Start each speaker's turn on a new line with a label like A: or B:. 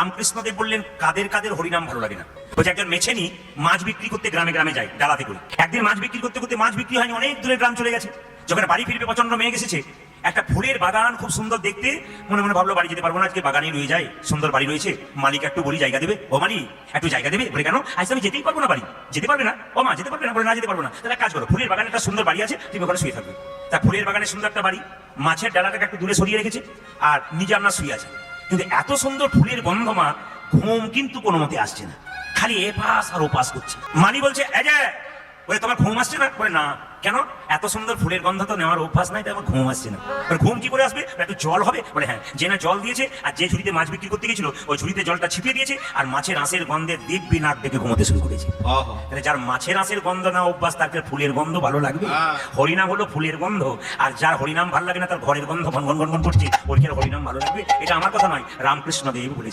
A: রামকৃষ্ণদেব বললেন কাদের কাদের হরিনাম ভালো লাগে না। বলছে একজন মেছেনি মাছ বিক্রি করতে গ্রামে গ্রামে যায় ডালাতে করে। একদিন মাছ বিক্রি করতে করতে মাছ বিক্রি হয়নি, অনেক দূরে গ্রাম চলে গেছে। যখন বাড়ি ফিরবে প্রচন্ড মেঘ এসেছে, একটা ফুলের বাগান খুব সুন্দর দেখতে, মনে মনে ভাবলো বাড়ি যেতে পারবো না, আজকে বাগানে রয়ে যায়, সুন্দর বাড়ি রয়েছে, মালিক একটু বলি জায়গা দেবে। ও মালিক একটু জায়গা দেবে। বলে কেন? আজ আমি যেতেই পারবো না বাড়ি। যেতে পারবে না? ও মা যেতে পারবে না? বলে না যেতে পারবো না। তাহলে কাজ করো, ফুলের বাগানে একটা সুন্দর বাড়ি আছে, তুমি ওখানে শুয়ে থাকবে। তা ফুলের বাগানে সুন্দর একটা বাড়ি, মাছের ডালাটাকে একটু দূরে সরিয়ে রেখেছে, আর নিজে আপনার শুয়ে আছে। কিন্তু এত সুন্দর ফুলের গন্ধ মা, ঘুম কিন্তু কোনো মতে আসছে না, খালি এপাশ আর ওপাশ করছে। মালি বলছে এই যে, বলে তোমার ঘুম আসছে না? বলে না। কেন? এত সুন্দর ফুলের গন্ধ তো নেওয়ার অভ্যাস নাই, তাই আমার ঘুম আসছে না। ঘুম কি করে আসবে? একটু জল হবে। বলে হ্যাঁ, যে না জল দিয়েছে, আর যে ঝুড়িতে মাছ বিক্রি করতে গেছিল ওই ঝুড়িতে জলটা ছিপিয়ে দিয়েছে, আর মাছের আঁশের গন্ধে দিব্যি নাক ডেকে ঘুমোতে শুরু করেছে। তাহলে যার মাছের আঁশের গন্ধ না অভ্যাস, তার ফুলের গন্ধ ভালো লাগবে? হরিনাম হলো ফুলের গন্ধ, আর যার হরিনাম ভালো লাগে না, তার ঘরের গন্ধ ঘন ঘন ঘন ঘন করছে, ওর কি হরিনাম ভালো লাগবে? এটা আমার কথা নয়, রামকৃষ্ণ দেব বলেছে।